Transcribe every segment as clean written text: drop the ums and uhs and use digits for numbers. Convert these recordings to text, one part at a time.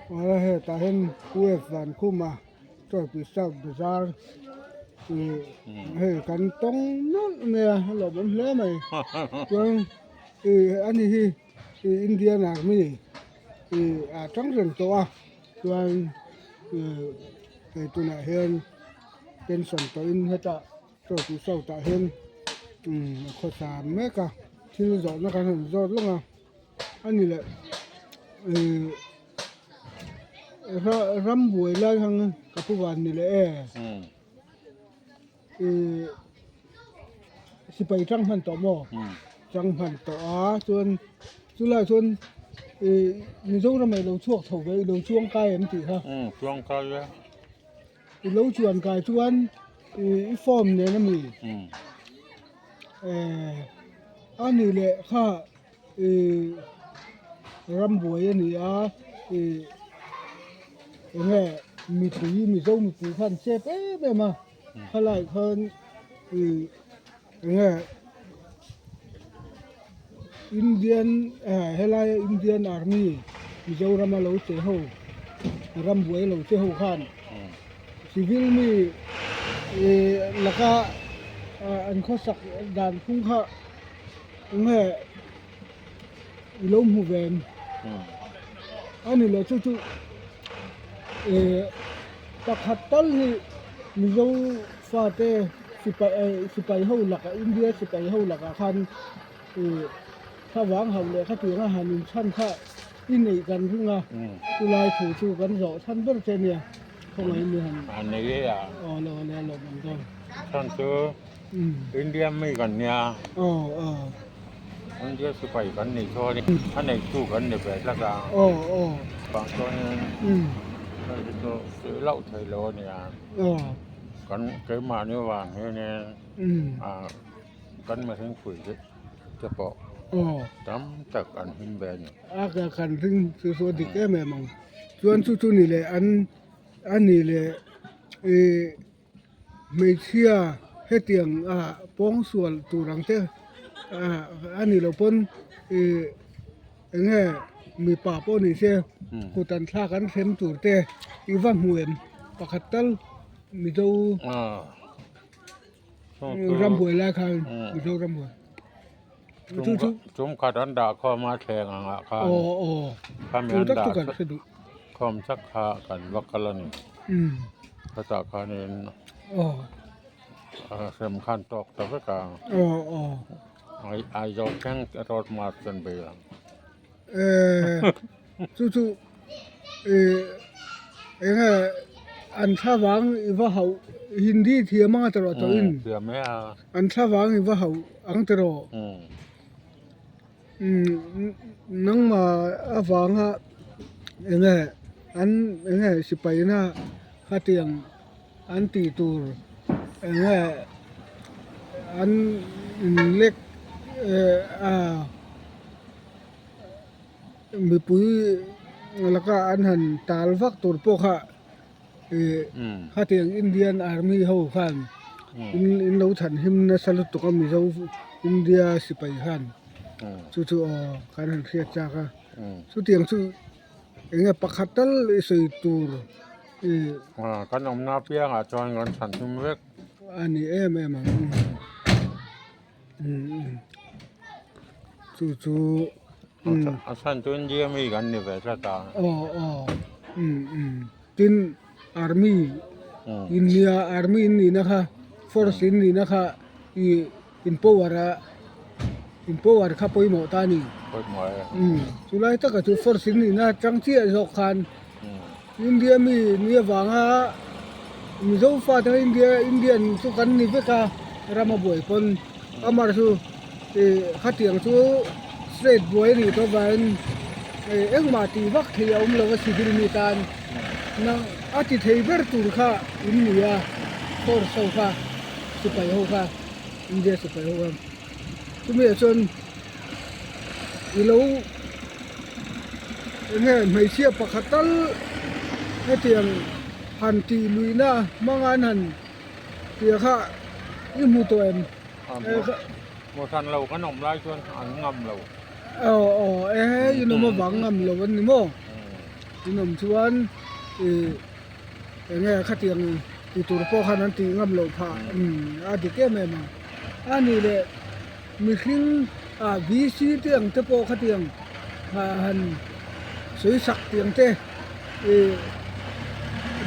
Wala he tahin kue van kuma to pisau besar he kantong no me lo bon le mai tuan ani hi Indian Army a trong rừng to tuan tu na henเป็นส่วนตัวอินเฮตะตัวผู้สาวตาเห็นข้อสามแม่กะที่จอดนะกันจอดลงอ่ะอันนี้แหละรำบวยไล่ทางกับผู้วันนี่แหละสิไปจังพันต่อหม้อจังพันต่อส่วนสุดท้ายส่วนในช่วงทำไมเราช่วงเท่าไว้เราช่วงใกล้มันติฮะช่วงใกล้แล้วเราชวนกายชวนอีฟอร์มเนี่ยนะมีอันนี้แหละค่ะรำบวยนี่เนี่ยมีปุ๋ยมีส้มมีปุ๋ยพันเซฟไปมาขลายคนเนี่ยอินเดียนเฮลายอินเดียนอาร์มี่มีเจ้ารามาเราเสียหัวรำบวยเราเสียหัวขันcivil mi laka an khosak dan khung kha nge ilom hu ven ani lo chu chu pakhatal hi mi zo fa te sipai ho laka india sipai ho laka khan kha wang hau le kha tu nga hanin chan kha in nei kan runga tulai thu chu kan zo chan ber che nia không ai mua hàng anh này à lo bằng thôiท่านซื้ออินเดียไม่กันเนี่ยอินเดียสิไปกันนี่ช่วนี่ท่านไหนสู้กันเนี่ยแบบละกันบางตัวเนี่ยเราซื้อเหล้าไทยโลเนี่ยกันเกิดมาเนี่ยว่าเนี่ยกันมาถึงปุ๋ยจะปอกตั้มจากอันหินแบนกันถึงส่วนที่แก่แม่มองส่วนชุดนี่แหละอันนี้เลยไม่เชื่อให้เตียงป้องส่วนตูรังเตอันนี้เราพ้นมีป่าป้อนนี่เสียกูตันท่ากันเซมตูเตอีวันหวนปะขัดตัลมีเจ้ารำบวยแล้วครับมีเจ้ารำบวยจุ่มขัดอันดาข้อมาแทงอ่ะค่ะข้ามีอันดาคอมสักขากันวักกันแล้วนี่ภาษาคานี่สำคัญตกแต่เพื่อกลางไอยกแข้งรถมาจนเบื่อจู่อันท่าวังอีว่าเขาฮินดีเทียมาตลอดตัวอินเทียไม่อันท่าวังอีว่าเขาอังตลอดนั่งมาวังฮะอันสิไปนะข้าเตียงอันตีตูรอันเล็กมีปุ๋ยแล้วก็อันหันตาลฟักตูรพวกข้าเตียงอินเดียนอาร์มี่เขาขันอินเราทันหิมนะสลุตก็มีเขาอินเดียสิไปขันจู่การหันเครียดจากจู่เตียงจู่pak hatal seitur kan omna piang a chon gon san tum vek ani em chu asan tun dia mi gan ni ve sa ta tin army india army ni na kha force ni na kha in power kha poi mo ta ni sulai ta ka chu force ni na chang chi zo khan india mi wanga mi zo fa ta indian chu kan ni ve ka rama boy pon amar chu khatiang chu straight boy ni to ban eng ma ti vak thei om lo si dil mi tan na ati thei ber tur kha india for so kha sipai ho kha india sipai ho chu mi chon lâu nghe mấy chiếc bạc hạt tál cái tiền hàn tì lùi na mang ăn hàn tiền khác như mua tuần mua thành lầu cái nồng lai chuan ăn ngầm lầu như nó mà vắng ngầm lầu anh mò ที่นมชวนไงขัดเตียงที่ตัวพ่อขนาดตีงำเหล่าผ้าอาทิตย์แก่แม่มาอันนี้แหละมีครึ่งวีซีเตียงเตพ่อขัดเตียงหันสวยสักเตียงเต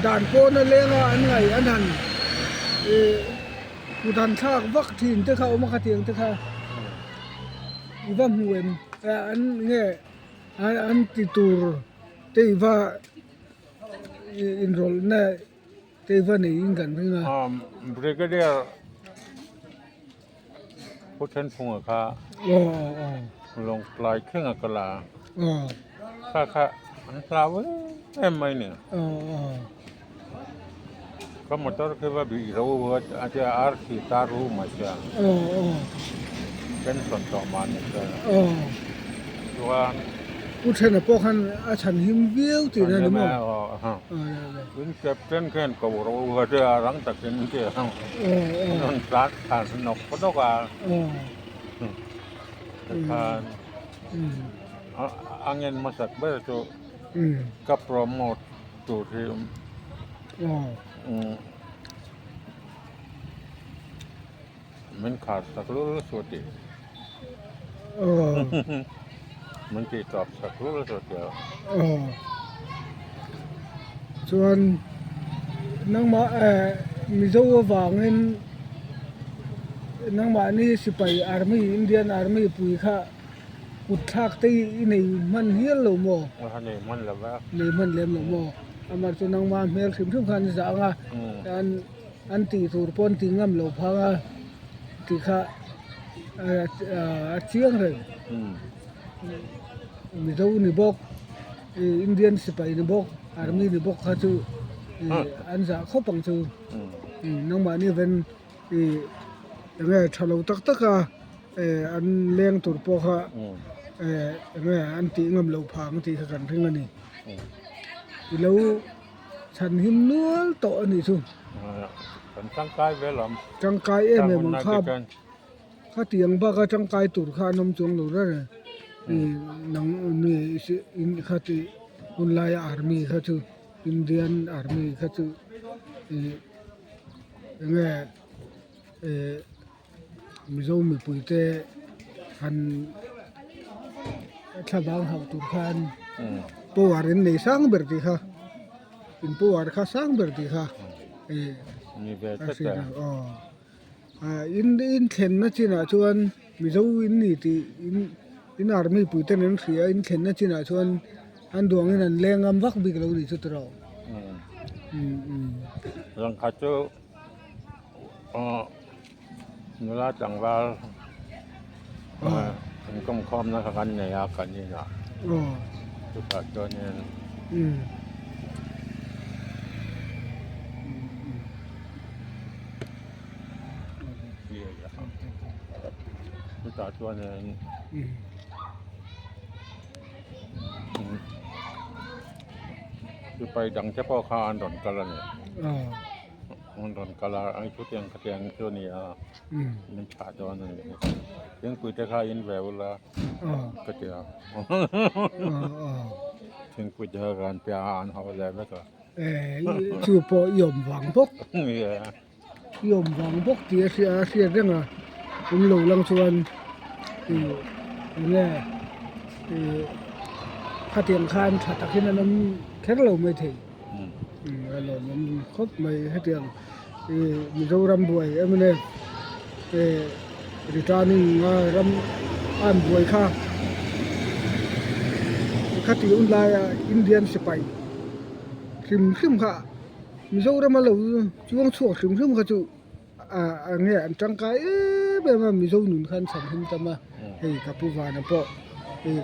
ด่านโพนั่นเลยว่าอันไงอันนั้นกูทันชากวัคซีนเตเขามาขัดเตียงเตเขาอีว่ามวยอันเงี้ยอันติตูร์เตว่าอินโรลน่ะเตว่านี่ยิงกันเพิ่งมา brigadier พุทธันพงศ์ค่ะลงปลายเครื่องอักลาค่ะอันลาวไม่เนี่ยก็มอเตอร์คือว่าบีเราว่าอาจจะอาร์ที่ตารู้มาเสียเป็นส่วนต่อมาเนี่ยตัวอุทนพวกนั้นอาฉันหิมเบี้ยวที่นั่นมั้งเป็นแคปเทนแค่ก็เราว่าจะรังตักเป็นเกี่ยงนนรักฐานสนุกก็ต้องการอันเงินมาสักเบอร์ตัวกับโปรโมทตัวที่มันขาดสักรู้สุดดิมันติดตอบสักรู้สุดเดียวส่วนนังมามิโซวางเงินนังมานี่สิไปอาร์มี่อินเดียนอาร์มี่ปุยค่ะอุดทักตีนี่มันเฮียนหลงบ่นี่มันแล้วว่านี่มันเล่มหลงบ่อามาส่วนนังมาเมลถึงคันจะอ่ะอันตีตูรปนตีงำหลงพังที่ค่ะเชียงเลยมิโซนี่บอกอินเดียนสิไปนี่บอกอาร์มี่นี่บอกค่ะจูอันจะเข้าปังจูน้องมานี่เป็นยังไงชะลอตักอันเลี้ยงตัวพ่อค่ะยังไงอันตีงำเหล่าผางตีกันทั้งนั้นนี่แล้วฉันหิมนัวต่ออันนี้จูเป็นจังกายเวลาจังกายเนี่ยมันข้าเตียงบ้าข้าจังกายตัวข้านมจงหลุดแล้วเนี่ยนังมีข้าตีอุนไลอาร์มี่ข้าจูอินเดียนอาร์มี่ข้าจูยังไงมิโซมีปุยเตหันชาวบ้านเขาตุรกันปูวารินนี่สร้างเบอร์ดีค่ะอินปูวาร์ข้าสร้างเบอร์ดีค่ะมีเบอร์เตออินเข็นนะจีน่าชวนมิโซอินนี่ที่อินอาร์มี่ปุยเตนั่นเสียอินเข็นนะจีน่าชวนอันดวงนั้นแรงอันวักบิกเราดิสุดเรารังคัดจูนุลาจังว่าเป็นกคอมนะครับกันเนี่ยกันนี่นะทุกอย่างตัวนี้ทุกอย่างตัวนี้คือไปดังเฉพาะข้าอันดอนกะละเนี่ยอันดอนกะละไอ้ชุดยังกระเทียงตัวนี้มันขาดตัวนึงยังคุยแต่ข้าอินแววละกระเทียงถึงคุยเจอกันเปียอันเขาแล้วแล้วก็ชื่อพอยมหวังพกยมหวังพกเสียเรื่องผมหลงลังชวนเนี่ยข้าเตียงคานถัดตะขึ้นนั้นแค่เราไม่ถึงเรามันครบไม่ข้าเตียงมีเรารำบวยมันเนี่ยริตานี่รำอันบวยข้าตีอุ่นลายอินเดียนสไปขึ้นค่ะมีเรารำมาเราช่วงชั่วขึ้นค่ะจู่เนี่ยจังกายแบบว่ามีเราหนุนขันสันขึ้นตมากับผู้ว่านะพ่อ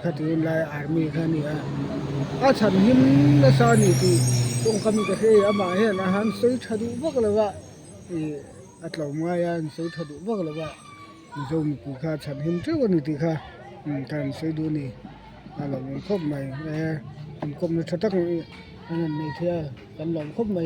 ข้าตีอุ่นลายอาร์มี่ข้านี่ฉันหิมนะสานี่ที่ตรงคำกระเทยอามาเห็นอาหารใส่ถดูวักเลยว่าอัตเราไม่ยันใส่ถดูวักเลยว่ามีเรามีผู้ข้าฉันหิมเท่านี้ที่ข้าการใส่ดูนี่เราไม่ครบไหมครบในทักอันนั้นในเท่ากันเราครบไหม